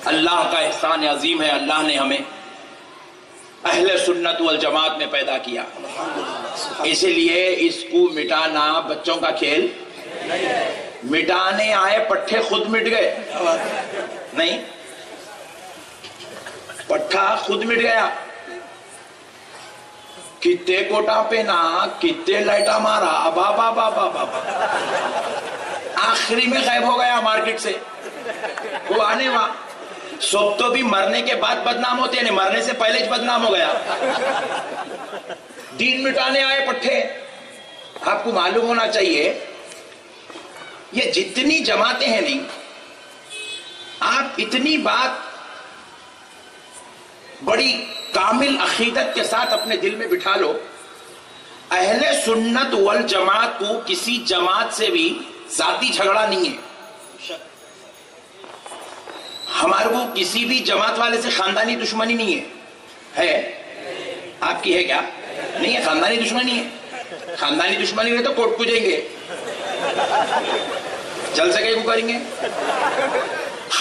اللہ کا احسان عظیم ہے، اللہ نے ہمیں اہل سنت والجماعت میں پیدا کیا، اسی لیے اس کو مٹانا بچوں کا کھیل مٹانے آئے پٹھے خود مٹ گئے نہیں، پٹھا خود مٹ گیا، کتے کوٹا پہنا، کتے لائٹا مارا، بابا بابا بابا، آخری میں غائب ہو گیا مارکیٹ سے، وہ آنے وہاں سب تو بھی مرنے کے بعد بدنام ہوتے ہیں، مرنے سے پہلے ہی بدنام ہو گیا۔ دین مٹانے آئے پٹھے۔ آپ کو معلوم ہونا چاہیے یہ جتنی جماعتیں ہیں نہیں، آپ اتنی بات بڑی کامل عقیدت کے ساتھ اپنے دل میں بٹھا لو، اہل سنت والجماعت کو کسی جماعت سے بھی ذاتی جھگڑا نہیں ہے۔ ہمارے کو کسی بھی جماعت والے سے خاندانی دشمنی نہیں ہے، آپ کی ہے کیا؟ نہیں ہے، خاندانی دشمنی ہے۔ خاندانی دشمنی ہوئے تو کوٹ پوجیں گے، چل سکے کو کریں گے۔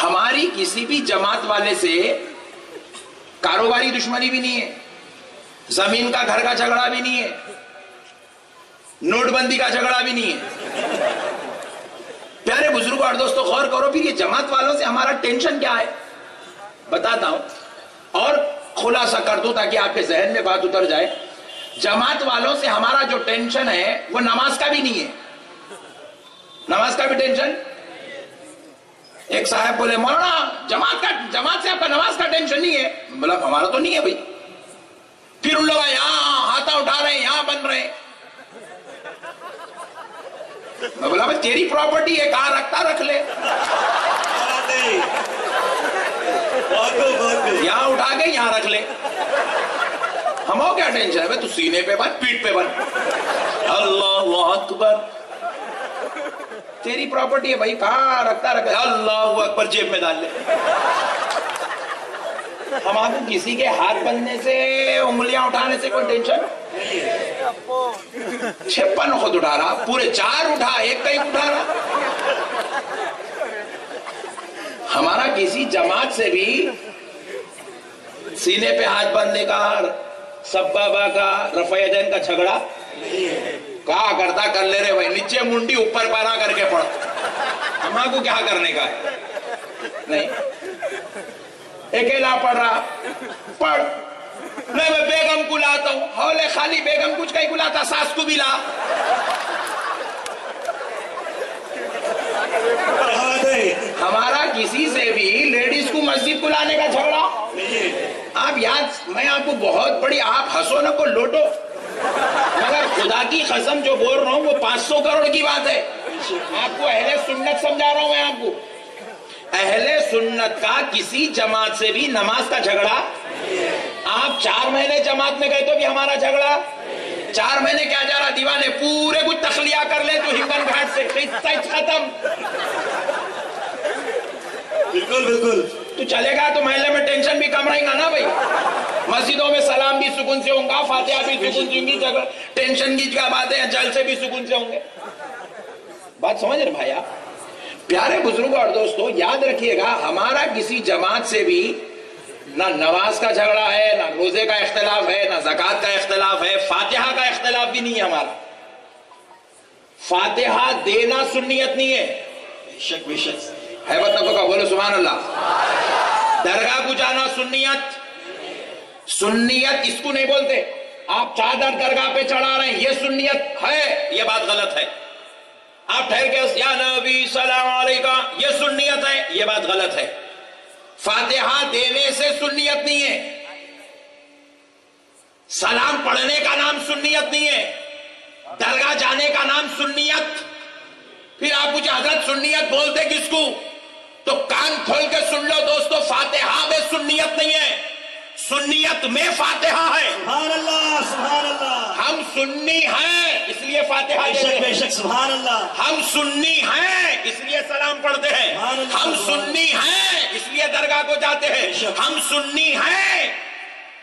ہماری کسی بھی جماعت والے سے کاروباری دشمنی بھی نہیں ہے، زمین کا گھر کا جھگڑا بھی نہیں ہے، نوٹ بندی کا جھگڑا بھی نہیں ہے۔ پیارے بزرگوں اور دوستوں غور کرو، پھر یہ جماعت والوں سے ہمارا ٹینشن کیا ہے بتاتا ہوں اور خلاصہ کر دوں تاکہ آپ کے ذہن میں بات اتر جائے۔ جماعت والوں سے ہمارا جو ٹینشن ہے وہ نماز کا بھی نہیں ہے، نماز کا بھی ٹینشن۔ ایک صاحب بولے مولانا جماعت سے آپ کا نماز کا ٹینشن نہیں ہے، مطلب ہمارا تو نہیں ہے بھائی۔ پھر ان لوگ یہاں ہاتھا اٹھا رہے ہیں، یہاں بن رہے ہیں۔ میں بولا بھائی تیری پراپرٹی ہے، کہاں رکھتا رکھ لے، یہاں اٹھا کے یہاں رکھ لے، ہمیں کیا ٹینشن ہے؟ تو سینے پہ بن، پیٹ پہ بن، اللہ اکبر، تیری پراپرٹی ہے بھائی، کہاں رکھتا رکھ لے، اللہ اکبر، جیب میں ڈال لے۔ ہم آپ کو کسی کے ہاتھ بننے سے، انگلیاں اٹھانے سے کوئی ٹینشن؟ 56 خود اٹھا رہا، پورے 4 اٹھا، ایک کہیں اٹھا رہا۔ ہمارا کسی جماعت سے بھی سینے پہ ہاتھ باندھنے کا، سبابہ کا، رفع یدین کا جھگڑا کہا کرتا کر لے رہے بھائی، نیچے منڈی اوپر پیرا کر کے پڑھ، ہمارا کو کیا کرنے کا ہے؟ نہیں، اکیلا پڑھ رہا، پڑھ، نہیں میں بیگم کو لاتا ہوں، ہولے خالی بیگم کچھ کہیں کو لاتا، ساس کو بھی لا۔ ہمارا کسی سے بھی لیڈیز کو مسجد کو لانے کا جھگڑا، آپ یاد، میں آپ کو بہت بڑی، آپ ہنسو نہ کو لوٹو، مگر خدا کی قسم جو بول رہا ہوں وہ 500 کروڑ کی بات ہے۔ آپ کو اہل سنت سمجھا رہا ہوں میں، آپ کو اہل سنت کا کسی جماعت سے بھی نماز کا جھگڑا۔ آپ 4 مہینے جماعت میں گئے تو بھی ہمارا جھگڑا، 4 مہینے کیا جا رہا، دیوانے پورے کچھ تخلیہ کر لے تو ہمبن گھاٹ سے ختم۔ بالکل بالکل، تو چلے گا تو محلے میں ٹینشن بھی کم رہے گا نا بھائی، مسجدوں میں سلام بھی سکون سے ہوں گا، فاتحہ بھی سکون سے ہوں گی، ٹینشن کی کیا بات ہے، جلسے بھی سکون سے ہوں گے۔ بات سمجھ رہے بھائی آپ؟ پیارے بزرگوں اور دوستوں یاد رکھیے گا، ہمارا کسی جماعت سے بھی نہ نماز کا جھگڑا ہے، نہ روزے کا اختلاف ہے، نہ زکوٰۃ کا اختلاف ہے، فاتحہ کا اختلاف بھی نہیں ہے ہمارا۔ فاتحہ دینا سنیت نہیں ہے، بے شک بے شک، ہے بتوں کا بولو سبحان اللہ۔ درگاہ کو جانا سنیت، سنیت اس کو نہیں بولتے۔ آپ چادر درگاہ پہ چڑھا رہے ہیں، یہ سنیت ہے، یہ بات غلط ہے۔ آپ ٹھہر کے یا نبی سلام علیکہ، یہ سنیت ہے، یہ بات غلط ہے۔ فاتحہ دینے سے سنیت نہیں ہے، سلام پڑھنے کا نام سنیت نہیں ہے، درگاہ جانے کا نام سنیت۔ پھر آپ کچھ حضرت سنیت بولتے کس کو؟ تو کان کھول کے سن لو دوستو، فاتحہ میں سنیت نہیں ہے، سنیت میں فاتحہ ہے۔ سبحان اللہ سبحان اللہ، ہم سنی ہیں اس لیے فاتحہ بے دیتے شک ہیں، بے شک، سبحان اللہ، ہم سنی ہیں اس لیے سلام پڑھتے ہیں، ہم سنی ہیں اس لیے درگاہ کو جاتے ہیں، ہم سنی ہیں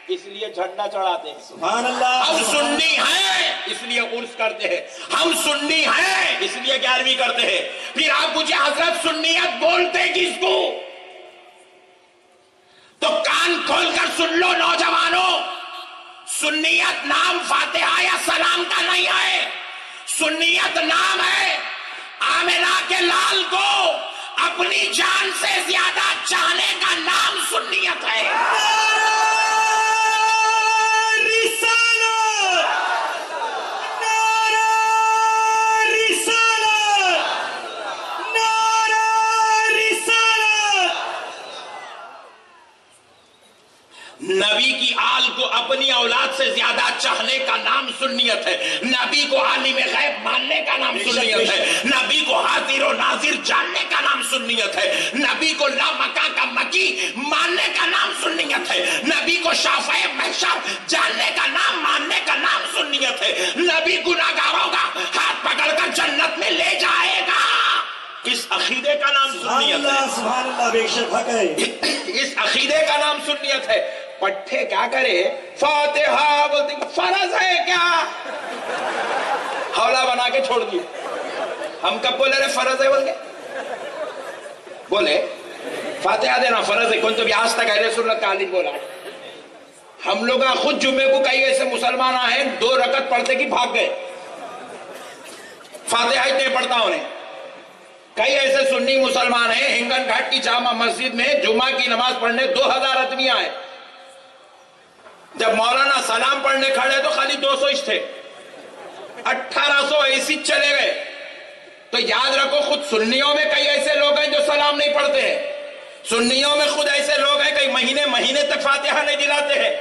اس لیے جھنڈا چڑھاتے ہیں، سبحان اللہ، ہم سنی ہیں اس لیے عرس کرتے ہیں، ہم سنی ہیں اس لیے 11ویں کرتے ہیں۔ پھر آپ مجھے حضرت سنیت بولتے کس کو؟ کھول کر سن لو نوجوانوں، سنیت نام فاتحہ یا سلام کا نہیں ہے، سنیت نام ہے آمنہ کے لال کو اپنی جان سے زیادہ چاہنے کا نام سنیت ہے۔ نبی کی آل کو اپنی اولاد سے زیادہ چاہنے کا نام سنیت ہے، نبی کو عالم غیب ماننے کا نام سنیت ہے، نبی کو حاضر و ناظر جاننے کا نام سنیت ہے، نبی کو لا مکہ کا مکی ماننے کا نام سنیت ہے، نبی کو شافع محشر جاننے کا نام ماننے کا نام سنیت ہے، نبی گناہگاروں کا ہاتھ پکڑ کر جنت میں لے جائے گا۔ اس عقیدے کا نام سنیت ہے، سبحان اللہ، بے شک حق ہے۔ اس عقیدے کا نام سنیت ہے۔ پٹھے کیا کرے، فاتحہ بولتے فرض ہے کیا، حوالہ بنا کے چھوڑ دیا۔ ہم کب بولے رہے فرض ہے بول کے، بولے فاتحہ دینا فرض ہے، کون تو بھی آج تک اہل سنت کا عالم بولا۔ ہم لوگ خود جمعے کو کئی ایسے مسلمان آئے 2 رکعت پڑھتے کی بھاگ گئے، فاتحہ ہی نہیں پڑھتا انہیں۔ کئی ایسے سنی مسلمان ہیں ہنگن گھاٹ کی جامع مسجد میں جمعہ کی نماز پڑھنے 2000 آدمی آئے، جب مولانا سلام پڑھنے کھڑے تو خالی 200 تھے، 1800 ایسی چلے گئے۔ تو یاد رکھو خود سنیوں میں کئی ایسے لوگ ہیں جو سلام نہیں پڑھتے ہیں، سنیوں میں خود ایسے لوگ ہیں کئی مہینے تک فاتحہ نہیں دلاتے ہیں۔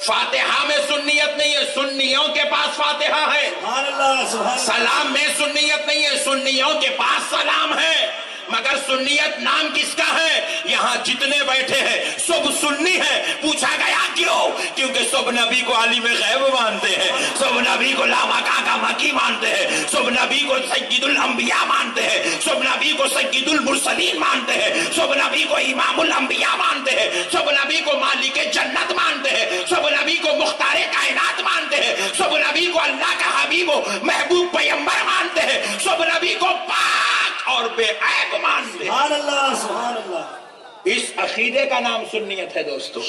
فاتحہ میں سنیت نہیں ہے، سنیوں کے پاس فاتحہ ہے۔ سبحان اللہ، سبحان اللہ۔ سلام میں سنیت نہیں ہے، سنیوں کے پاس سلام ہے۔ مگر سنیت نام کس کا ہے؟ یہاں جتنے بیٹھے ہیں سب سنی ہے۔ پوچھا گیا کیوں؟ کیونکہ سب نبی کو عالم غیب مانتے ہیں، سب نبی کو لا مکہ کا مکی مانتے ہیں، سب نبی کو سید الانبیاء مانتے ہیں، سب نبی کو سید المرسلین مانتے ہیں، سب نبی کو امام الانبیاء مانتے ہیں، سب نبی کو مالک جنت مانتے ہیں، سب نبی کو مختار کائنات مانتے ہیں، سب نبی کو اللہ کا حبیب و محبوب پیغمبر مانتے ہیں، سب نبی کو پاک اور بے عیب مانتے ہیں۔ سبحان اللہ، سبحان اللہ۔ اس عقیدے کا نام سنیت ہے دوستو۔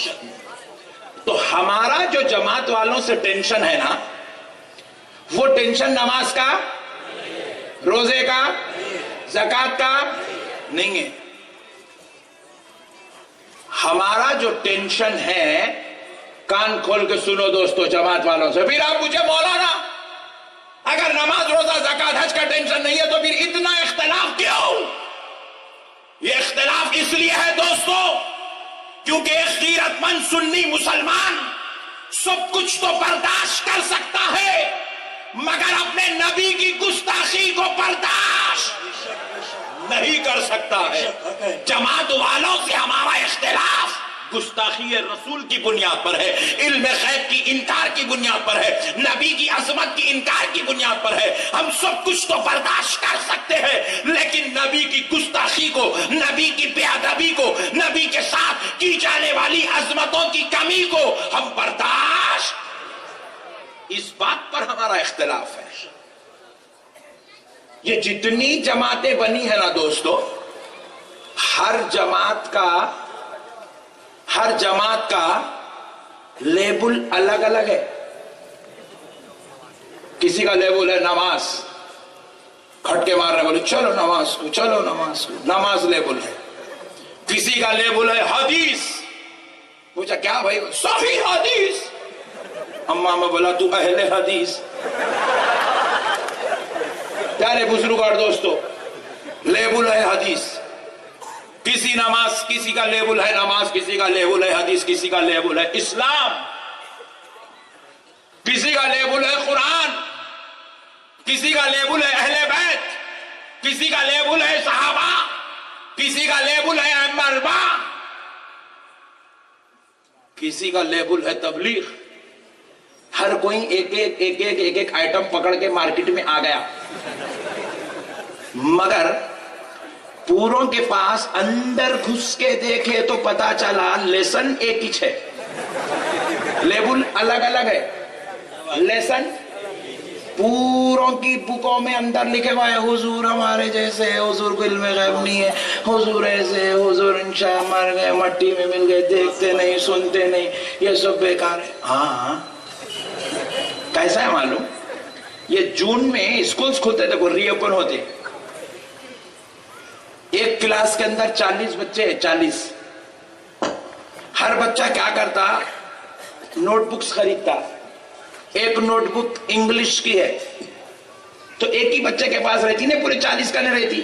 تو ہمارا جو جماعت والوں سے ٹینشن ہے نا، وہ ٹینشن نماز کا، روزے کا، زکوٰۃ کا نہیں ہے۔ ہمارا جو ٹینشن ہے، کان کھول کے سنو دوستو جماعت والوں سے، پھر آپ مجھے مولانا اگر نماز روزہ زکوٰۃ حج کا ٹینشن نہیں ہے تو پھر اتنا اختلاف کیوں؟ یہ اختلاف اس لیے ہے دوستو کیونکہ ایک غیرت مند سنی مسلمان سب کچھ تو برداشت کر سکتا ہے مگر اپنے نبی کی گستاخی کو برداشت نہیں کر سکتا ہے۔ جماعت والوں سے ہمارا اختلاف گستاخی رسول کی بنیاد پر ہے، علم غیب کی انکار کی بنیاد پر ہے، نبی کی عظمت کی انکار کی بنیاد پر ہے۔ ہم سب کچھ تو برداشت کر سکتے ہیں لیکن نبی کی گستاخی کو، نبی کی بے ادبی کو، نبی کے ساتھ کی جانے والی عظمتوں کی کمی کو ہم برداشت، اس بات پر ہمارا اختلاف ہے۔ یہ جتنی جماعتیں بنی ہیں نا دوستو، ہر جماعت کا لیبل الگ الگ ہے۔ کسی کا لیبل ہے نماز، کھٹکے مار رہے بولے چلو نماز کو، چلو نماز کو، نماز لیبل ہے۔ کسی کا لیبل ہے حدیث، پوچھا کیا بھائی؟ صحیح حدیث۔ اماں میں بولا تو اہل حدیث؟ پیارے بزرگار دوستو، لیبل ہے حدیث۔ کسی کا لیبل ہے نماز، کسی کا لیبل ہے حدیث، کسی کا لیبل ہے اسلام، کسی کا لیبل ہے قرآن، کسی کا لیبل ہے اہل بیت، کسی کا لیبل ہے صحابہ، کسی کا لیبل ہے ائمہ اربعہ، کسی کا لیبل ہے تبلیغ۔ ہر کوئی ایک آئٹم پکڑ کے مارکیٹ میں آ گیا مگر پوروں کے پاس اندر گھس کے دیکھے تو پتا چلا لیسن ایک ہی ہے، لیبل الگ الگ ہے، لیسن پوروں کی بکوں میں اندر لکھے ہوئے حضور ہمارے جیسے، حضور کو علم غیب نہیں ہے، حضور ایسے، حضور انشاء مر گئے، مٹی میں مل گئے، دیکھتے نہیں سنتے نہیں، یہ سب بیکار ہے۔ ہاں کیسا ہے معلوم؟ یہ جون میں اسکولز کھلتے تھے، ری اوپن ہوتے، ایک کلاس کے اندر 40 بچے ہیں، 40۔ ہر بچہ کیا کرتا؟ نوٹ بکس خریدتا۔ ایک نوٹ بک انگلش کی ہے تو ایک ہی بچے کے پاس رہتی، نہیں پورے 40 کا نہیں رہتی،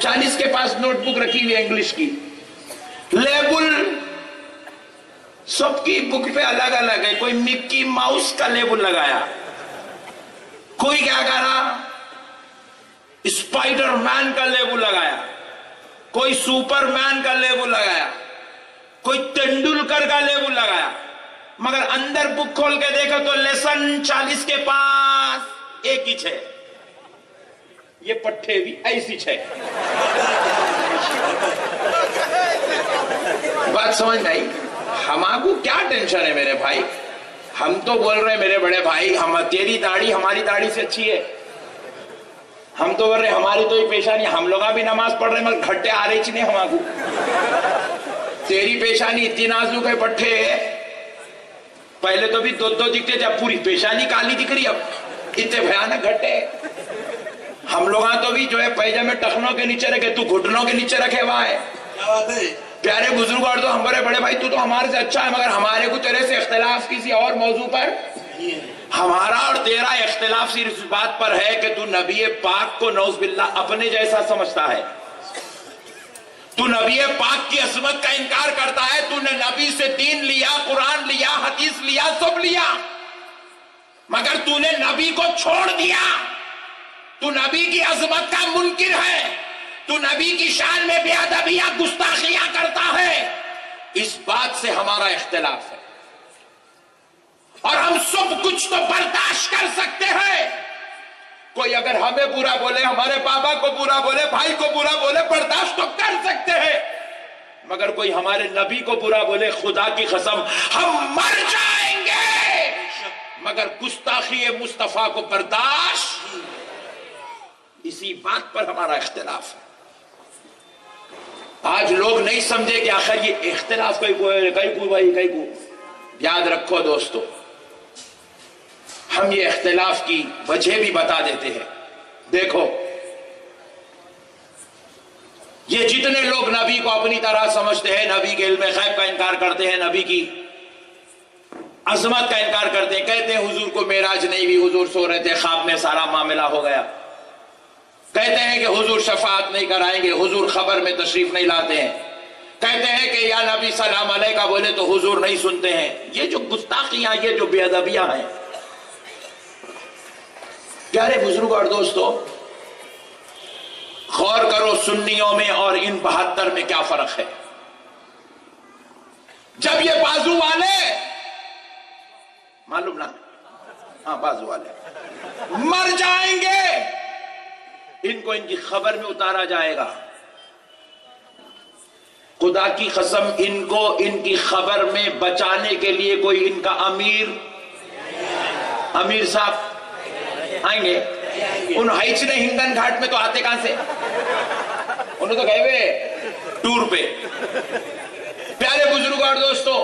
40 کے پاس نوٹ بک رکھی ہوئی ہے انگلش کی۔ لیبل سب کی بک پہ الگ الگ ہے، کوئی مکی ماؤس کا لیبل لگایا، کوئی کیا کرا اسپائڈر مین کا لیبل لگایا، کوئی سپر مین کا لیبل لگایا، کوئی تندولکر کا لیبل لگایا، مگر اندر بک کھول کے دیکھو تو لیسن 40 کے پاس ایک ہی ہے، یہ پٹھے بھی ایسی ہے۔ بات سمجھ میں آئی؟ ہمارے کیا ٹینشن ہے میرے بھائی؟ ہم تو بول رہے ہیں میرے بڑے بھائی، تیری داڑھی ہماری داڑھی سے اچھی ہے، ہم تو بول رہے ہیں ہماری تو ہی پیشانی، ہم لوگا بھی نماز پڑھ رہے ہیں مگر گھٹے آ رہے نہیں ہمارے، تیری پیشانی اتنی نازک ہے پٹھے، پہلے تو بھی دو دکھتے تھے، اب پوری پیشانی کالی دکھ رہی، اب اتنے بھیانک گھٹے۔ ہم لوگاں تو بھی جو ہے پیجامے ٹخنوں کے نیچے رکھے، تو گھٹنوں کے نیچے رکھے ہوا ہے۔ پیارے بزرگ، اور تو ہمارے بڑے بھائی تو ہمارے سے اچھا ہے، مگر ہمارے کو تیرے سے اختلاف کسی اور موضوع پر، ہمارا اور تیرا اختلاف صرف اس بات پر ہے کہ تو نبی پاک کو نعوذ باللہ اپنے جیسا سمجھتا ہے، تو نبی پاک کی عظمت کا انکار کرتا ہے، تو نے نبی سے دین لیا، قرآن لیا، حدیث لیا، سب لیا، مگر تو نے نبی کو چھوڑ دیا، تو نبی کی عظمت کا منکر ہے، تو نبی کی شان میں بے ادبیاں گستاخیاں کرتا ہے۔ اس بات سے ہمارا اختلاف ہے، اور ہم سب کچھ تو برداشت کر سکتے ہیں، کوئی اگر ہمیں برا بولے، ہمارے بابا کو برا بولے، بھائی کو برا بولے، برداشت تو کر سکتے ہیں، مگر کوئی ہمارے نبی کو برا بولے، خدا کی قسم ہم مر جائیں گے، مگر گستاخی مصطفیٰ کو برداشت۔ اسی بات پر ہمارا اختلاف ہے۔ آج لوگ نہیں سمجھے کہ آخر یہ اختلاف کئی کو یاد رکھو دوستو، ہم یہ اختلاف کی وجہ بھی بتا دیتے ہیں۔ دیکھو یہ جتنے لوگ نبی کو اپنی طرح سمجھتے ہیں، نبی کے علم غیب کا انکار کرتے ہیں، نبی کی عظمت کا انکار کرتے ہیں، کہتے ہیں حضور کو معراج نہیں ہوئی، حضور سو رہے تھے، خواب میں سارا معاملہ ہو گیا، کہتے ہیں کہ حضور شفاعت نہیں کرائیں گے، حضور خبر میں تشریف نہیں لاتے ہیں، کہتے ہیں کہ یا نبی سلام علیکہ بولے تو حضور نہیں سنتے ہیں۔ یہ جو گستاخیاں، یہ جو بے ادبیاں ہیں، پیارے بزرگ اور دوستو غور کرو سنیوں میں اور ان 72 میں کیا فرق ہے۔ جب یہ بازو والے، معلوم نا، ہاں بازو والے مر جائیں گے، ان کو ان کی خبر میں اتارا جائے گا، خدا کی قسم ان کو ان کی خبر میں بچانے کے لیے کوئی ان کا امیر صاحب آئیں گے۔ ان ہائچ نے ہنگن گھاٹ میں تو آتے کہاں سے، انہوں تو گئے ہوئے ٹور پہ۔ پیارے بزرگ اور دوستو،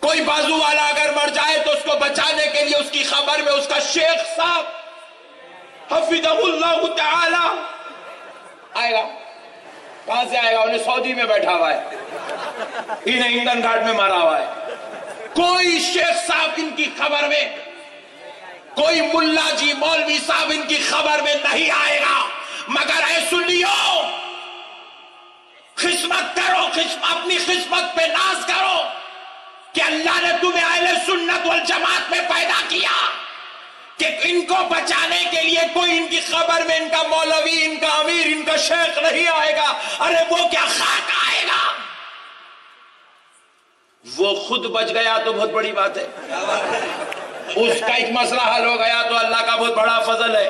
کوئی بازو والا اگر مر جائے تو اس کو بچانے کے لیے اس کی خبر میں اس کا شیخ صاحب حفظہ اللہ تعالی آئے گا۔ کہاں سے آئے گا؟ انہیں سعودی میں بیٹھا ہوا ہے، انہیں ہنگن گھاٹ میں مارا ہوا ہے۔ کوئی شیخ صاحب ان کی خبر میں، کوئی ملا جی مولوی صاحب ان کی خبر میں نہیں آئے گا، مگر اے سنیو، قسمت کرو، اپنی قسمت پہ ناز کرو کہ اللہ نے تمہیں اہل سنت والجماعت میں پیدا کیا، کہ ان کو بچانے کے لیے کوئی ان کی خبر میں ان کا مولوی، ان کا امیر، ان کا شیخ نہیں آئے گا۔ ارے وہ کیا خاک آئے گا، وہ خود بچ گیا تو بہت بڑی بات ہے، اس کا ایک مسئلہ حل ہو گیا تو اللہ کا بہت بڑا فضل ہے۔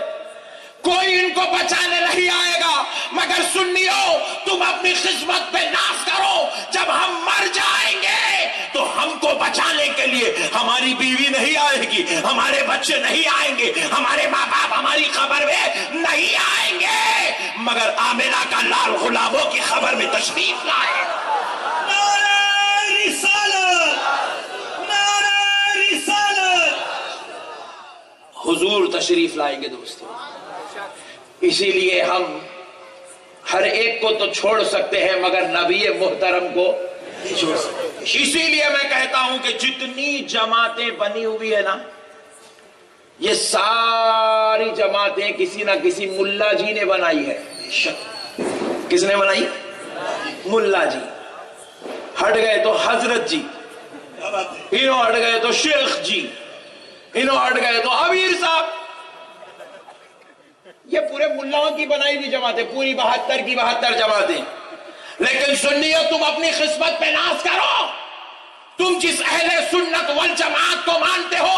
کوئی ان کو بچانے نہیں آئے گا، مگر سنیو تم اپنی قسمت پہ ناز کرو، جب ہم مر جائیں گے تو ہم کو بچانے کے لیے ہماری بیوی نہیں آئے گی، ہمارے بچے نہیں آئیں گے، ہمارے ماں باپ ہماری خبر میں نہیں آئیں گے، مگر آمنہ کا لال غلاموں کی خبر میں تشریف لائے۔ نعرہ رسالت، نعرہ رسالت۔ حضور تشریف لائیں گے دوستو۔ اسی لیے ہم ہر ایک کو تو چھوڑ سکتے ہیں مگر نبی محترم کو نہیں چھوڑ سکتے۔ اسی لیے میں کہتا ہوں کہ جتنی جماعتیں بنی ہوئی ہے نا، یہ ساری جماعتیں کسی نہ کسی ملا جی نے بنائی ہے۔ کس نے بنائی؟ ملا جی۔ ہٹ گئے تو حضرت جی، کیا بات ہے؟ انہوں ہٹ گئے تو شیخ جی، انہوں ہٹ گئے تو امیر صاحب۔ یہ پورے ملاؤں کی بنائی ہوئی جماعتیں، پوری 72 کی 72 جماعتیں۔ لیکن سنیو، تم اپنی قسمت پہ ناز کرو، تم جس اہل سنت والجماعت کو مانتے ہو،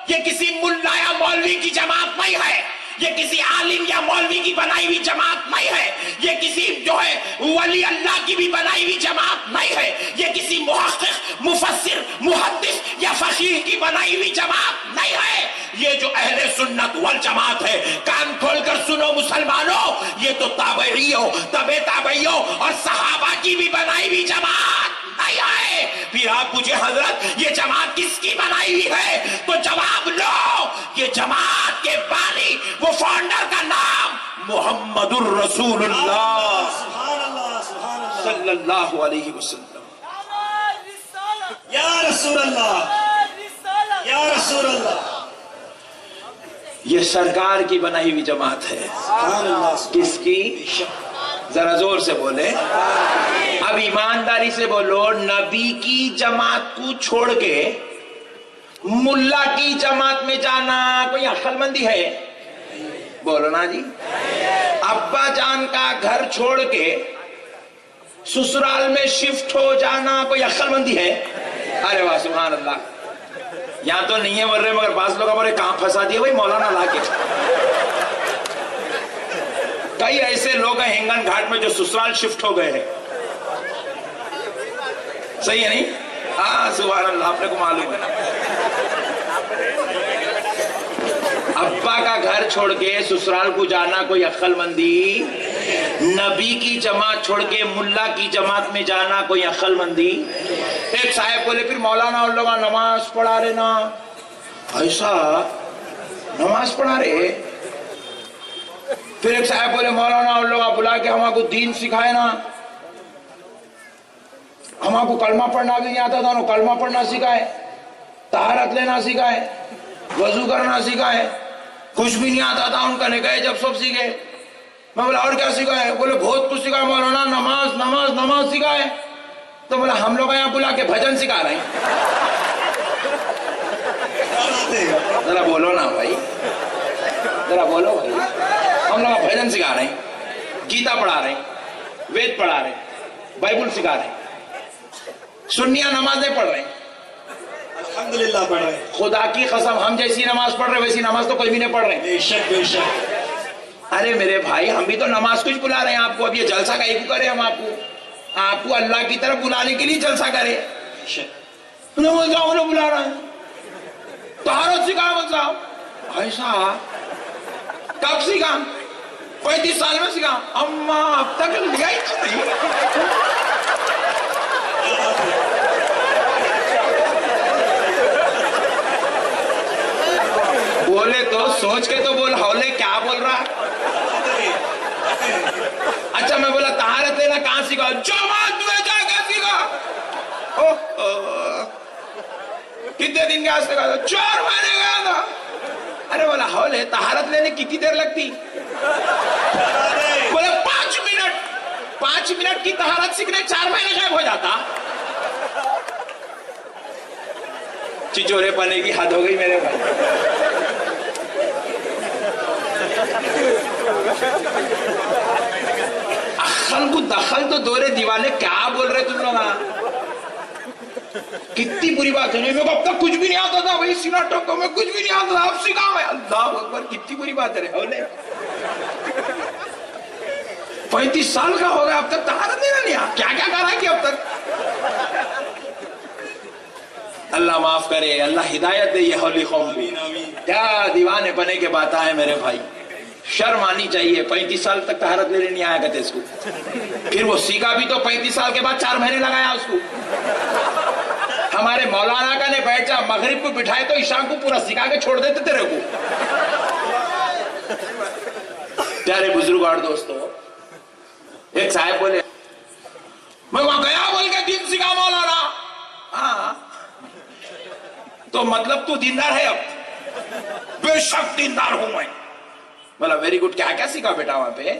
یہ کسی ملا یا مولوی کی جماعت نہیں ہے، یہ کسی عالم یا مولوی کی بنائی ہوئی جماعت نہیں ہے، یہ کسی جو ہے ولی اللہ کی بھی بنائی ہوئی جماعت نہیں ہے، یہ کسی محقق، مفسر، محدث یا فقیہ کی بنائی ہوئی جماعت نہیں ہے۔ یہ جو اہل سنت والجماعت ہے، کان کھول کر سنو مسلمانوں، یہ تو تابعیوں، تبع تابعیوں اور صحابہ کی بھی بنائی ہوئی جماعت نہیں ہے۔ پھر آپ پوچھے حضرت یہ جماعت کس کی بنائی ہوئی ہے، تو جواب لو، یہ جماعت کے بانی، وہ فاؤنڈر کا نام محمد الرسول اللہ سبحان اللہ، سبحان اللہ۔ صلی اللہ علیہ وسلم۔ یا رسول اللہ، یا رسول اللہ۔ یہ سرکار کی بنائی ہوئی جماعت ہے۔ سبحان اللہ۔ کس کی؟ ذرا زور سے بولے، اب ایمانداری سے بولو، نبی کی جماعت کو چھوڑ کے ملا کی جماعت میں جانا کوئی عقل مندی ہے؟ بولو نا جی۔ ابا جان کا گھر چھوڑ کے سسرال میں شفٹ ہو جانا کوئی عقل مندی ہے؟ ارے واہ، سبحان اللہ۔ یہاں تو نہیں ہے بول رہے، مگر بعض لوگ ہمارے کہاں پھنسا دیے بھائی مولانا لا کے۔ کئی ایسے لوگ ہیں ہنگن گھاٹ میں جو سسرال شفٹ ہو گئے ہیں۔ صحیح ہے نہیں؟ ہاں سبحان اللہ، آپ نے کو معلوم ہے۔ ابا کا گھر چھوڑ کے سسرال کو جانا کوئی عقل مندی؟ نبی کی جماعت چھوڑ کے ملا کی جماعت میں جانا کوئی عقل مندی؟ ایک صاحب بولے پھر مولانا اور لوگ نماز پڑھا رہے نا، ایسا نماز پڑھا رہے؟ پھر ایک صاحب بولے مولانا اور لوگ بلا کے ہمارے کو دین سکھائے نا، ہمارے کو کلمہ پڑھنا بھی نہیں آتا تھا، کلمہ پڑھنا سکھائے، طہارت لینا سکھائے، وضو کرنا سکھائے، کچھ بھی نہیں آتا تھا ان کا، نکاح جب سب سیکھے۔ میں بولا اور کیا سکھائے؟ بولے بہت کچھ سکھائے مولانا، نماز نماز نماز سکھائے۔ تو بولا ہم لوگ یہاں بلا کے بھجن سکھا رہے ہیں۔ ذرا بولو نا بھائی، ذرا بولو بھائی، ہم لوگ بھجن سکھا رہے ہیں، گیتا پڑھا رہے ہیں، وید پڑھا رہے ہیں، بائبل سکھا رہے ہیں، سنیاں نمازیں پڑھ رہے ہیں۔ الحمدللہ پڑھ رہے ہیں۔ خدا کی قسم ہم جیسی نماز پڑھ رہے ویسی نماز تو کوئی بھی نہیں پڑھ رہے۔ بے شک، بے شک۔ ارے میرے بھائی، ہم بھی تو نماز کچھ بلا رہے ہیں آپ کو، اب یہ جلسہ کا ایک کرے، ہم آپ کو اللہ کی طرف بلانے کے لیے جلسہ کرے۔ بے شک۔ انہیں بلا رہا ہے، طہارت سکھا مطلب ایسا کب سکھا؟ 35 سال میں سکھا؟ اما اب تک لیا ہی نہیں۔ بولے تو سوچ کے تو بول، ہولے کیا بول رہا؟ اچھا میں بولا طہارت لینا کہاں سیکھا؟ جماعت میں جا کے سیکھا۔ کتنے دن گیا سیکھا؟ 4 مہینے گیا تھا۔ ارے بولا ہولے طہارت لینے کتنی دیر لگتی؟ بولے 5 منٹ۔ 5 منٹ کی طہارت سیکھنے 4 مہینے غائب ہو جاتا؟ چچورے پنے کی حد ہو گئی میرے بھائی۔ اخل کو دخل تو دورے دیوالے، کیا بول رہے تم لوگ؟ کتنی بری بات ہے۔ میرے کو اب تک کچھ بھی نہیں آتا تھا، وہی سینا ٹوکو میں کچھ بھی نہیں آتا تھا، اب سیکھا میں۔ اللہ اکبر، کتنی بری بات ہے۔ 35 سال کا ہو گیا اب تک طہارت لینا نہیں آ، کیا کیا کرا کہ اب تک؟ اللہ معاف کرے, اللہ ہدایت دے یہ ہولی قوم کو. کیا دیوانے بنے کے بات ہے میرے بھائی, شرم آنی چاہیے. 35 سال تک طہارت لینے نہیں آیا کرتے اس کو, پھر وہ سیکھا بھی تو 35 سال کے بعد 4 مہینے لگایا اس کو. ہمارے مولانا کا نے بیٹھ جا, مغرب کو بٹھائے تو عشاء کو پورا سکھا کے چھوڑ دیتے تیرے کو. پیارے بزرگ اور دوستو, ایک صاحب بولے میں وہاں گیا بول کے دین سکھا مولانا. ہاں تو مطلب تو دیندار ہے؟ اب بے شک دیندار ہوں میں. بولا ویری گڈ, کیا کیا سیکھا بیٹا وہاں پہ؟